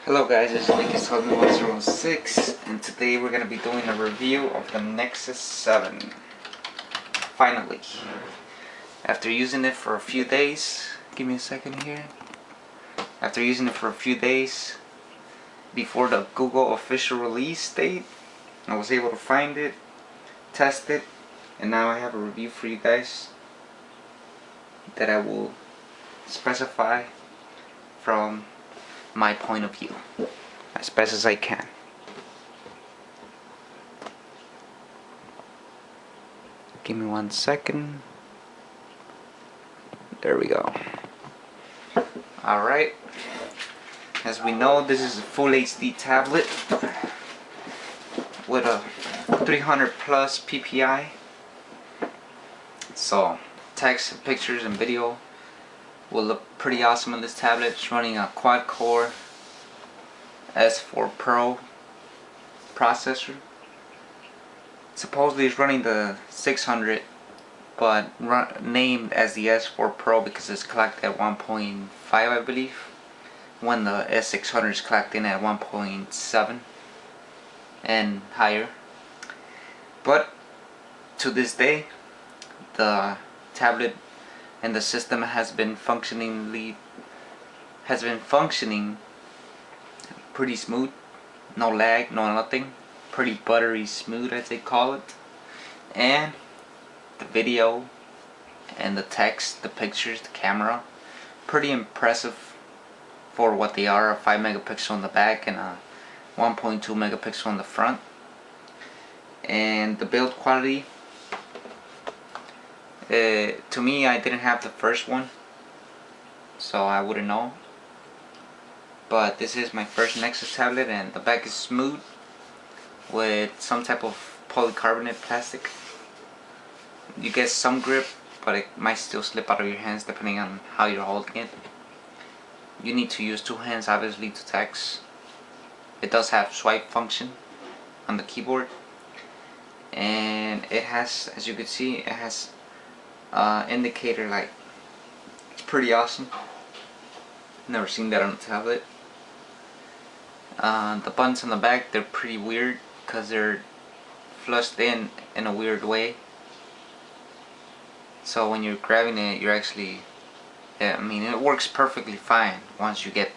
Hello guys, it's Nexus 106 and today we're going to be doing a review of the Nexus 7. Finally. After using it for a few days, give me a second here. After using it for a few days before the Google official release date, I was able to find it, test it, and now I have a review for you guys that I will specify from my point of view as best as I can. Give me 1 second. There we go. Alright, as we know, this is a full HD tablet with a 300 plus PPI, so text, pictures, and video will look pretty awesome on this tablet. It's running a quad-core S4 Pro processor. Supposedly it's running the 600, but named as the S4 Pro because it's clocked at 1.5, I believe, when the S600 is clocked in at 1.7 and higher. But to this day, the tablet and the system has been functioning pretty smooth, no lag, no nothing, pretty buttery smooth as they call it. And the video and the text, the pictures, the camera, pretty impressive for what they are. A 5 megapixel on the back and a 1.2 megapixel on the front. And the build quality, to me, I didn't have the first one, so I wouldn't know. But this is my first Nexus tablet, and the back is smooth with some type of polycarbonate plastic. You get some grip, but it might still slip out of your hands depending on how you're holding it. You need to use 2 hands obviously to text. It does have swipe function on the keyboard, and it has, as you can see, it has indicator light. It's pretty awesome. Never seen that on a tablet. The buttons on the back, they're pretty weird because they're flushed in a weird way. So when you're grabbing it, you're actually, I mean, it works perfectly fine once you get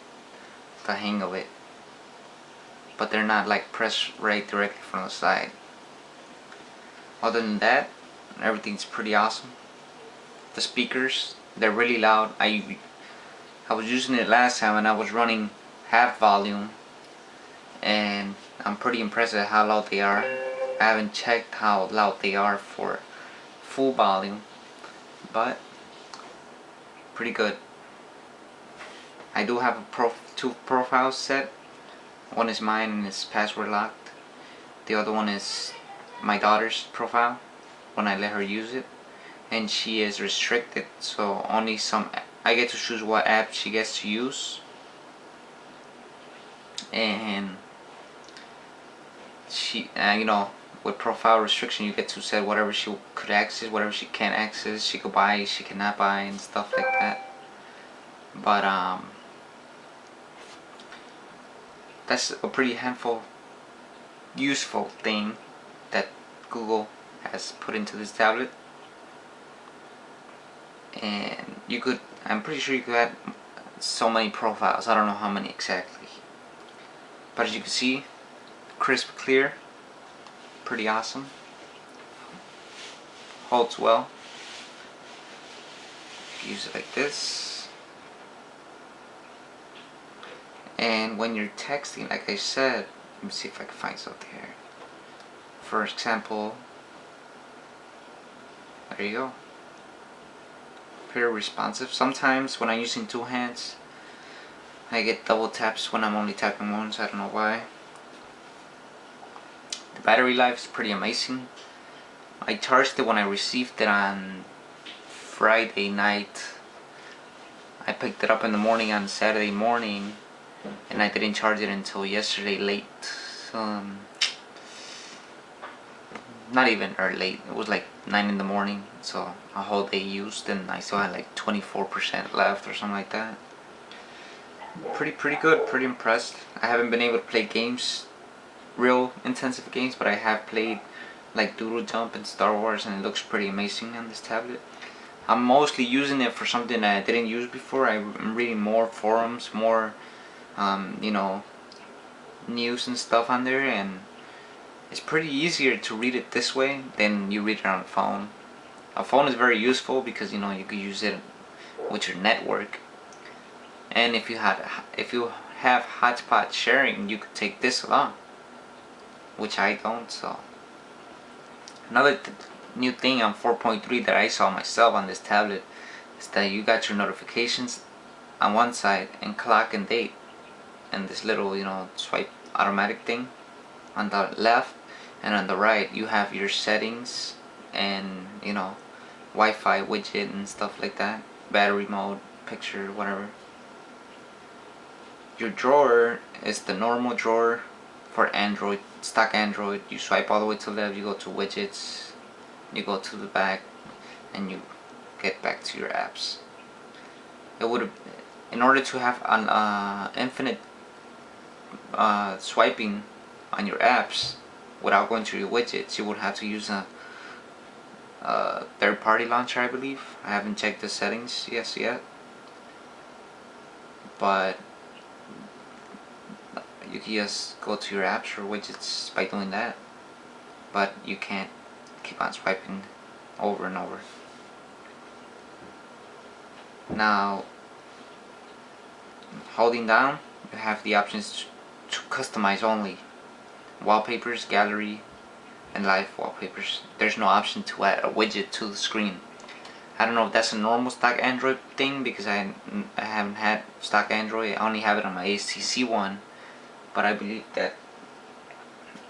the hang of it. But they're not like pressed right directly from the side. Other than that, everything's pretty awesome. The speakers, they're really loud. I was using it last time and I was running half volume, and I'm pretty impressed at how loud they are. I haven't checked how loud they are for full volume, but pretty good. I do have a 2 profiles set. One is mine and it's password locked. The other one is my daughter's profile when I let her use it, and she is restricted, so only I get to choose what app she gets to use. And she, you know, with profile restriction, you get to set whatever she could access, whatever she can't access. She could buy, she cannot buy, and stuff like that. But that's a pretty useful thing that Google has put into this tablet. And you could, I'm pretty sure you could add so many profiles. I don't know how many exactly, but as you can see, crisp, clear, pretty awesome. Holds well. Use it like this. And when you're texting, like I said, let me see if I can find something here. For example, there you go. Very responsive. Sometimes when I'm using 2 hands, I get double taps when I'm only tapping once. I don't know why. The battery life is pretty amazing. I charged it when I received it on Friday night. I picked it up in the morning on Saturday morning, and I didn't charge it until yesterday late. Not even late, it was like 9 in the morning, so a whole day used, and I still had like 24% left or something like that. Pretty good, pretty impressed. I haven't been able to play games, real intensive games, but I have played like Doodle Jump and Star Wars, and it looks pretty amazing on this tablet. I'm mostly using it for something that I didn't use before. I'm reading more forums, more you know, news and stuff on there, and it's pretty easier to read it this way than you read it on a phone. A phone is very useful because you know you could use it with your network, and if you have hotspot sharing, you could take this along, which I don't. So another new thing on 4.3 that I saw myself on this tablet is that you got your notifications on one side and clock and date, and this little, you know, swipe automatic thing on the left, and on the right you have your settings and, you know, Wi-Fi widget and stuff like that, battery mode, picture, whatever. Your drawer is the normal drawer for Android, stock Android. You swipe all the way to the left, you go to widgets, you go to the back, and you get back to your apps. It would, in order to have an infinite swiping on your apps without going to your widgets, you would have to use a third-party launcher, I believe. I haven't checked the settings yet, but you can just go to your apps or widgets by doing that, but you can't keep on swiping over and over. Now, holding down, you have the options to customize only wallpapers, gallery, and live wallpapers. There's no option to add a widget to the screen. I don't know if that's a normal stock Android thing, because I haven't had stock Android. I only have it on my HTC one, but I believe that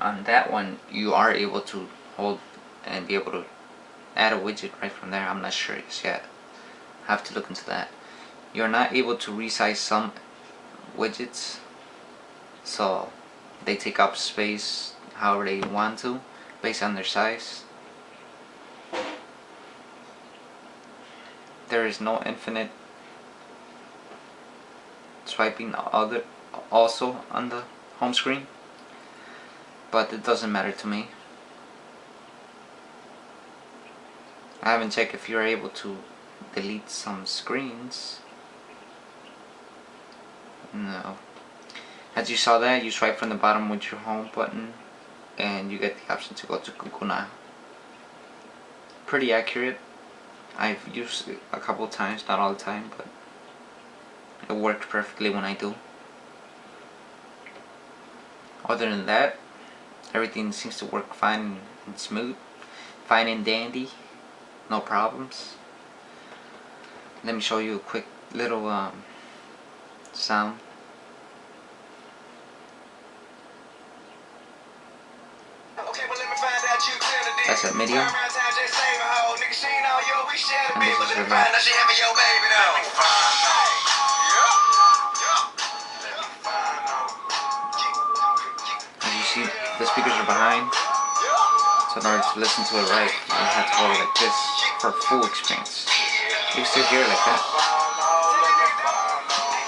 on that one you are able to hold and be able to add a widget right from there. I'm not sure yet. I have to look into that. You're not able to resize some widgets, so they take up space however they want to based on their size. There is no infinite swiping also on the home screen, but it doesn't matter to me. I haven't checked if you're able to delete some screens. No. As you saw that, you swipe from the bottom with your home button and you get the option to go to Google now. Pretty accurate. I've used it a couple times, not all the time, but it works perfectly when I do. Other than that, everything seems to work fine and smooth, fine and dandy, no problems. Let me show you a quick little sound. That's a medium. And this is your max. As you see, the speakers are behind, so in order to listen to it right, you have to hold it like this for full experience. You can still hear it like that,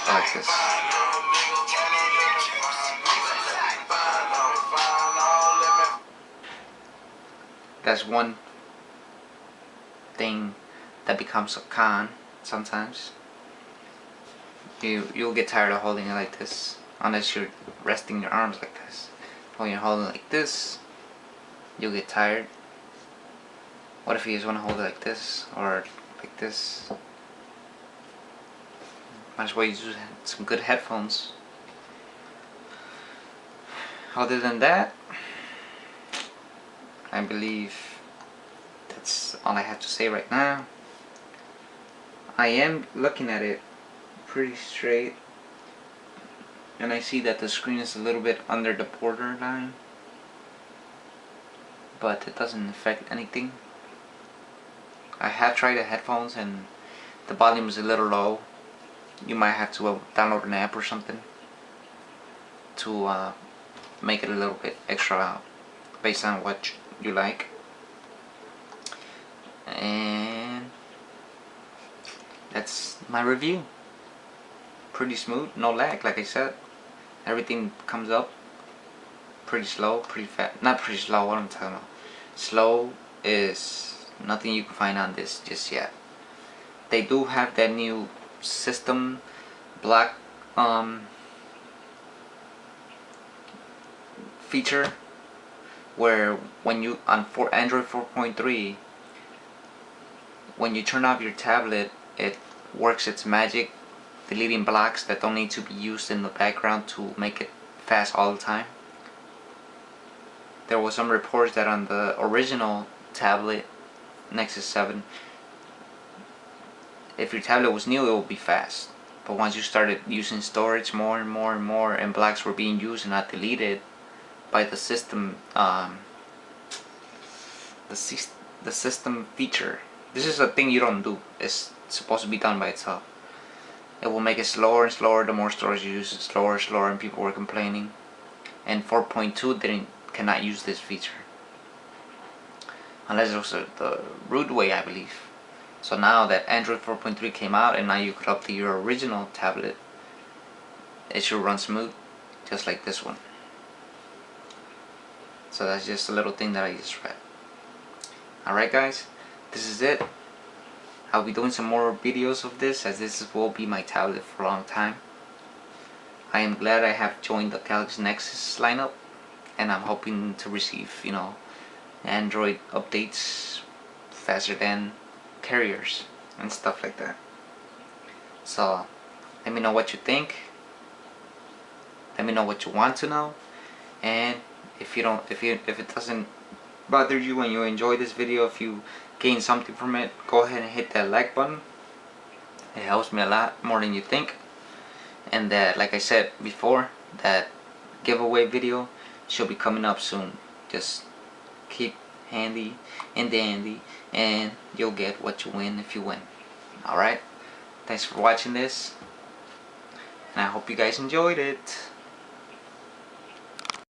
or like this. That's one thing that becomes a con sometimes. You'll get tired of holding it like this unless you're resting your arms like this. When you're holding it like this, you'll get tired. What if you just want to hold it like this or like this? Might as well use some good headphones. Other than that, I believe that's all I have to say right now. I am looking at it pretty straight, and I see that the screen is a little bit under the borderline, but it doesn't affect anything. I have tried the headphones and the volume is a little low. You might have to download an app or something to make it a little bit extra loud based on what you like. And that's my review. pretty smooth, no lag. Like I said, everything comes up pretty slow, pretty fast. Not pretty slow, what I'm talking about. Slow is nothing you can find on this just yet. They do have that new system black feature where when you on Android 4.3, when you turn off your tablet, it works its magic, deleting blocks that don't need to be used in the background to make it fast all the time. There was some reports that on the original tablet, Nexus 7, if your tablet was new, it would be fast. But once you started using storage more and more and more, and blocks were being used and not deleted by the system, the system feature. This is a thing you don't do. It's supposed to be done by itself. It will make it slower and slower the more storage you use. It slower and slower, and people were complaining. And 4.2 cannot use this feature unless it was the root way, I believe. So now that Android 4.3 came out, and now you could update your original tablet, it should run smooth, just like this one. So that's just a little thing that I just read. Alright guys, this is it. I'll be doing some more videos of this, as this will be my tablet for a long time. I am glad I have joined the Galaxy Nexus lineup, and I'm hoping to receive, Android updates faster than carriers and stuff like that. So let me know what you think. Let me know what you want to know, and if it doesn't bother you and you enjoy this video, if you gain something from it, go ahead and hit that like button. It helps me a lot more than you think. And that, like I said before, that giveaway video should be coming up soon. Just keep handy and dandy, and you'll get what you win if you win. Alright, thanks for watching this, and I hope you guys enjoyed it.